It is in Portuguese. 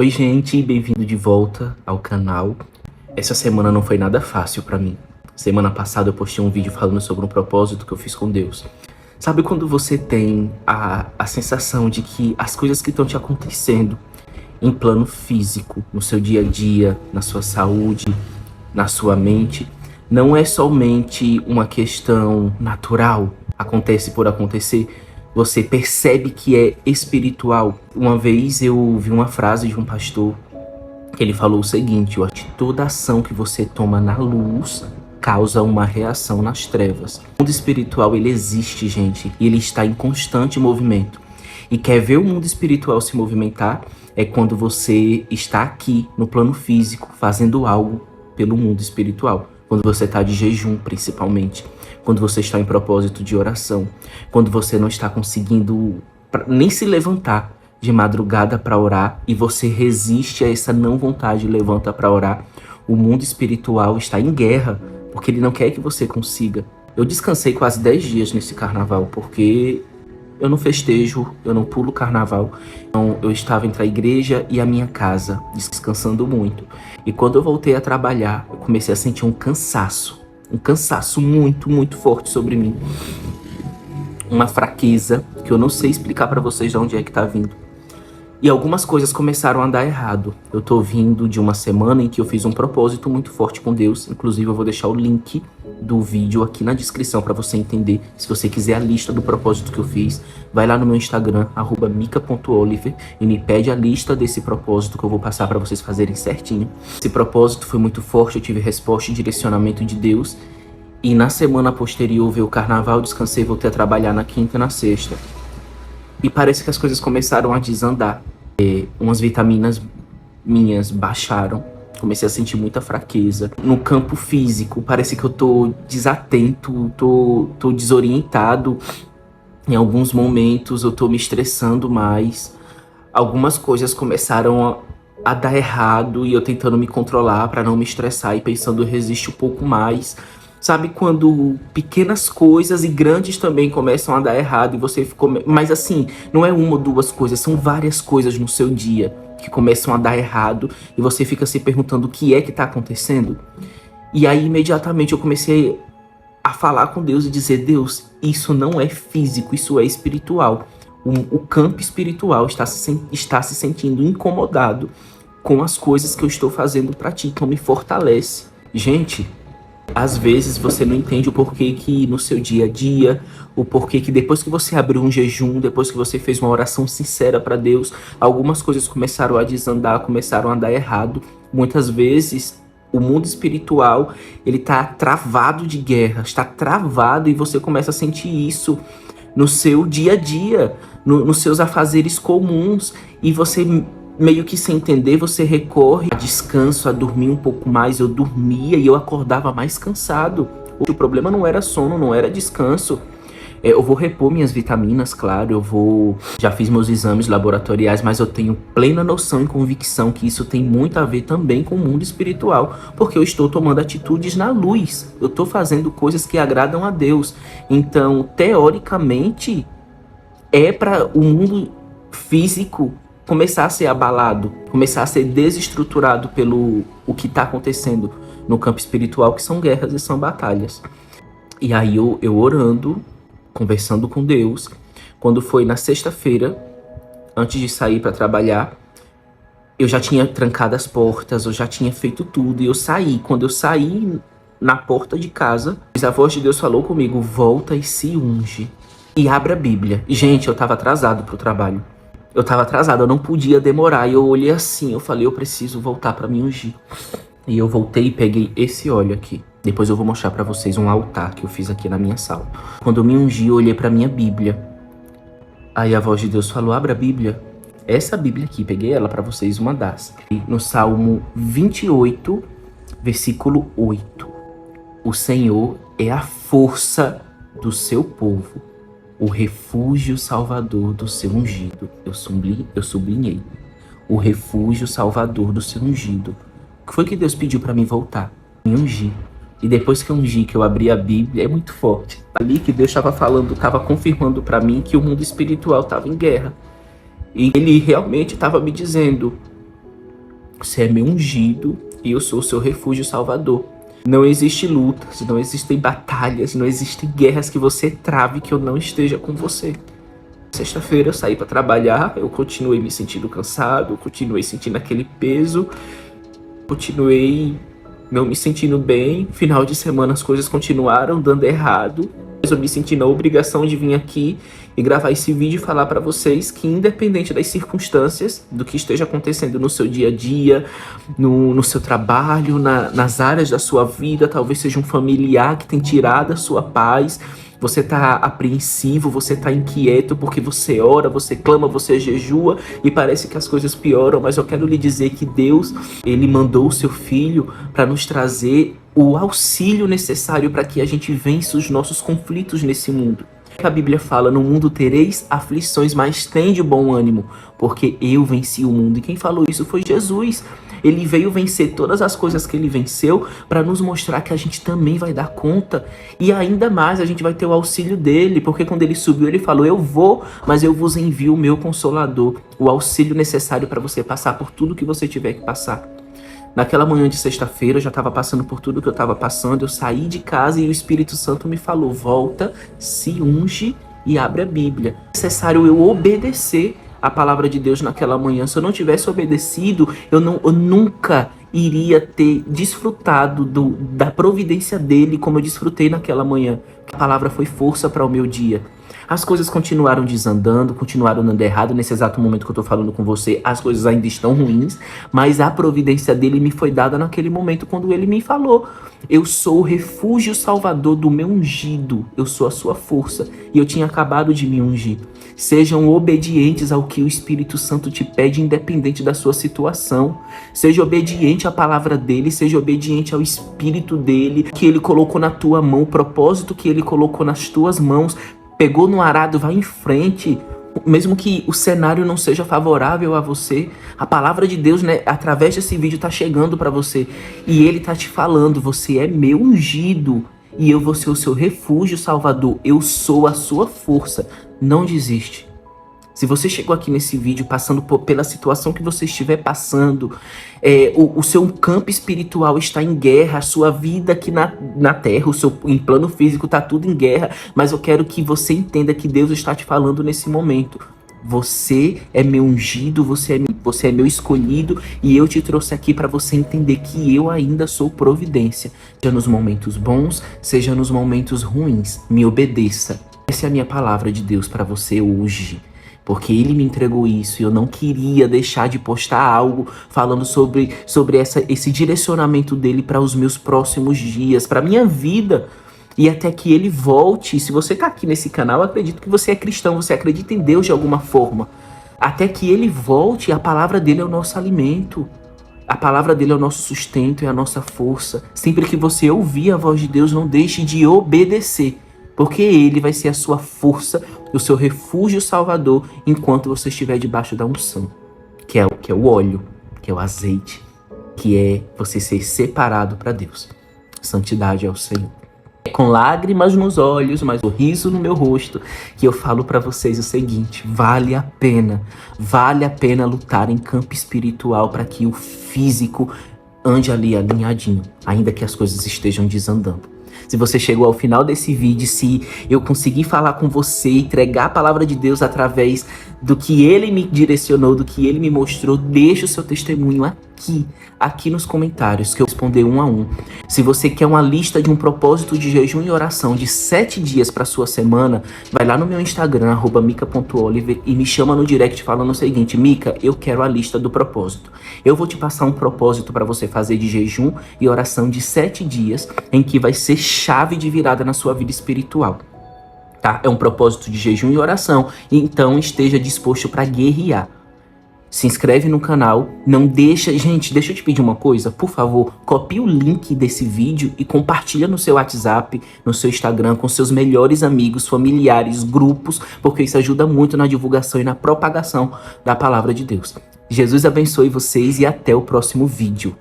Oi gente, bem-vindo de volta ao canal. Essa semana não foi nada fácil pra mim. Semana passada eu postei um vídeo falando sobre um propósito que eu fiz com Deus. Sabe quando você tem a sensação de que as coisas que estão te acontecendo em plano físico, no seu dia a dia, na sua saúde, na sua mente, não é somente uma questão natural, acontece por acontecer, você percebe que é espiritual. Uma vez eu vi uma frase de um pastor que ele falou o seguinte: toda ação que você toma na luz causa uma reação nas trevas. O mundo espiritual, ele existe, gente, e ele está em constante movimento. E quer ver o mundo espiritual se movimentar? É quando você está aqui no plano físico fazendo algo pelo mundo espiritual. Quando você está de jejum, principalmente. Quando você está em propósito de oração. Quando você não está conseguindo nem se levantar de madrugada para orar e você resiste a essa não vontade e levanta para orar. O mundo espiritual está em guerra, porque ele não quer que você consiga. Eu descansei quase 10 dias nesse carnaval, porque eu não festejo, eu não pulo carnaval. Então eu estava entre a igreja e a minha casa, descansando muito. E quando eu voltei a trabalhar, eu comecei a sentir um cansaço muito, muito forte sobre mim. Uma fraqueza que eu não sei explicar pra vocês de onde é que tá vindo. E algumas coisas começaram a dar errado. Eu tô vindo de uma semana em que eu fiz um propósito muito forte com Deus. Inclusive eu vou deixar o link do vídeo aqui na descrição pra você entender. Se você quiser a lista do propósito que eu fiz, vai lá no meu Instagram, @mica.oliver, e me pede a lista desse propósito que eu vou passar pra vocês fazerem certinho. Esse propósito foi muito forte, eu tive resposta e direcionamento de Deus. E na semana posterior veio o carnaval, descansei, voltei a trabalhar na quinta e na sexta. E parece que as coisas começaram a desandar. Umas vitaminas minhas baixaram. Comecei a sentir muita fraqueza. No campo físico, parece que eu tô desatento, tô desorientado. Em alguns momentos eu tô me estressando mais. Algumas coisas começaram a dar errado e eu tentando me controlar pra não me estressar e pensando resistir um pouco mais. Sabe quando pequenas coisas e grandes também começam a dar errado e você ficou... Mas assim, não é uma ou duas coisas, são várias coisas no seu dia que começam a dar errado e você fica se perguntando o que é que tá acontecendo. E aí imediatamente eu comecei a falar com Deus e dizer: Deus, isso não é físico, isso é espiritual. O campo espiritual está se sentindo incomodado com as coisas que eu estou fazendo pra ti, então me fortalece. Gente, às vezes você não entende o porquê que no seu dia a dia, o porquê que depois que você abriu um jejum, depois que você fez uma oração sincera para Deus, algumas coisas começaram a desandar, começaram a dar errado. Muitas vezes o mundo espiritual, ele tá travado de guerra, está travado e você começa a sentir isso no seu dia a dia, nos seus afazeres comuns, e você meio que sem entender, você recorre a descanso, a dormir um pouco mais. Eu dormia e eu acordava mais cansado. O problema não era sono, não era descanso. Eu vou repor minhas vitaminas, claro, já fiz meus exames laboratoriais, mas eu tenho plena noção e convicção que isso tem muito a ver também com o mundo espiritual, porque eu estou tomando atitudes na luz, eu estou fazendo coisas que agradam a Deus. Então, teoricamente, é para o mundo físico começar a ser abalado, começar a ser desestruturado pelo o que está acontecendo no campo espiritual, que são guerras e são batalhas. E aí eu orando, conversando com Deus, quando foi na sexta-feira, antes de sair para trabalhar, eu já tinha trancado as portas, eu já tinha feito tudo, e eu saí. Quando eu saí na porta de casa, a voz de Deus falou comigo: volta e se unge, e abre a Bíblia. Gente, eu estava atrasado pro trabalho. Eu tava atrasado, eu não podia demorar. E eu olhei assim, eu falei: eu preciso voltar pra me ungir. E eu voltei e peguei esse óleo aqui. Depois eu vou mostrar pra vocês um altar que eu fiz aqui na minha sala. Quando eu me ungi, eu olhei pra minha Bíblia. Aí a voz de Deus falou: abra a Bíblia. Essa Bíblia aqui, peguei ela pra vocês, uma das. No Salmo 28, versículo 8. O Senhor é a força do seu povo, o refúgio salvador do seu ungido. Eu sublinhei. O refúgio salvador do seu ungido. O que foi que Deus pediu para mim voltar? Me ungir. E depois que eu ungi, que eu abri a Bíblia, é muito forte. Ali que Deus estava falando, estava confirmando para mim que o mundo espiritual estava em guerra. E ele realmente estava me dizendo: Você é meu ungido e eu sou o seu refúgio salvador. Não existem lutas, não existem batalhas, não existem guerras que você trave que eu não esteja com você. Sexta-feira eu saí para trabalhar, eu continuei me sentindo cansado, eu continuei sentindo aquele peso, continuei não me sentindo bem. Final de semana as coisas continuaram dando errado. Eu me senti na obrigação de vir aqui e gravar esse vídeo e falar para vocês que, independente das circunstâncias, do que esteja acontecendo no seu dia a dia, no seu trabalho, nas áreas da sua vida, talvez seja um familiar que tem tirado a sua paz, você tá apreensivo, você tá inquieto porque você ora, você clama, você jejua e parece que as coisas pioram, mas eu quero lhe dizer que Deus, ele mandou o seu filho para nos trazer o auxílio necessário para que a gente vença os nossos conflitos nesse mundo. A Bíblia fala: no mundo tereis aflições, mas tende bom ânimo, porque eu venci o mundo. E quem falou isso foi Jesus. Ele veio vencer todas as coisas que ele venceu para nos mostrar que a gente também vai dar conta. E ainda mais, a gente vai ter o auxílio dele, porque quando ele subiu, ele falou: eu vou, mas eu vos envio o meu Consolador, o auxílio necessário para você passar por tudo que você tiver que passar. Naquela manhã de sexta-feira, eu já estava passando por tudo que eu estava passando, eu saí de casa e o Espírito Santo me falou: volta, se unge e abre a Bíblia. É necessário eu obedecer a palavra de Deus naquela manhã. Se eu não tivesse obedecido, eu nunca iria ter desfrutado da providência dele como eu desfrutei naquela manhã. A palavra foi força para o meu dia. As coisas continuaram desandando, continuaram dando errado. Nesse exato momento que eu tô falando com você, as coisas ainda estão ruins, mas a providência dele me foi dada naquele momento quando ele me falou: eu sou o refúgio salvador do meu ungido, eu sou a sua força. E eu tinha acabado de me ungir. Sejam obedientes ao que o Espírito Santo te pede, independente da sua situação. Seja obediente à palavra dele, seja obediente ao Espírito dele, que ele colocou na tua mão, o propósito que ele colocou nas tuas mãos. Pegou no arado, vai em frente. Mesmo que o cenário não seja favorável a você, a palavra de Deus, né, através desse vídeo tá chegando para você. E ele tá te falando: você é meu ungido e eu vou ser o seu refúgio salvador. Eu sou a sua força. Não desiste. Se você chegou aqui nesse vídeo passando pela situação que você estiver passando, o seu campo espiritual está em guerra, a sua vida aqui na terra, em plano físico está tudo em guerra, mas eu quero que você entenda que Deus está te falando nesse momento: você é meu ungido, você é meu escolhido, e eu te trouxe aqui para você entender que eu ainda sou providência. Seja nos momentos bons, seja nos momentos ruins, me obedeça. Essa é a minha palavra de Deus para você hoje. Porque ele me entregou isso e eu não queria deixar de postar algo falando sobre esse direcionamento dele para os meus próximos dias, para minha vida. E até que ele volte. Se você tá aqui nesse canal, eu acredito que você é cristão, você acredita em Deus de alguma forma. Até que ele volte, a palavra dele é o nosso alimento. A palavra dele é o nosso sustento, é a nossa força. Sempre que você ouvir a voz de Deus, não deixe de obedecer. Porque ele vai ser a sua força, o seu refúgio salvador, enquanto você estiver debaixo da unção, que é o óleo, que é o azeite, que é você ser separado para Deus. Santidade ao Senhor. É com lágrimas nos olhos, mas sorriso no meu rosto, que eu falo para vocês o seguinte: vale a pena lutar em campo espiritual para que o físico ande ali alinhadinho, ainda que as coisas estejam desandando. Se você chegou ao final desse vídeo, se eu conseguir falar com você, entregar a palavra de Deus através do que ele me direcionou, do que ele me mostrou, deixa o seu testemunho aqui nos comentários, que eu vou responder um a um. Se você quer uma lista de um propósito de jejum e oração de 7 dias para sua semana, vai lá no meu Instagram, @mica.oliver, e me chama no direct falando o seguinte: Mica, eu quero a lista do propósito. Eu vou te passar um propósito para você fazer de jejum e oração de 7 dias, em que vai ser chave de virada na sua vida espiritual. Tá? É um propósito de jejum e oração, então esteja disposto para guerrear. Se inscreve no canal, não deixa... Gente, deixa eu te pedir uma coisa, por favor, copie o link desse vídeo e compartilha no seu WhatsApp, no seu Instagram, com seus melhores amigos, familiares, grupos, porque isso ajuda muito na divulgação e na propagação da palavra de Deus. Jesus abençoe vocês e até o próximo vídeo.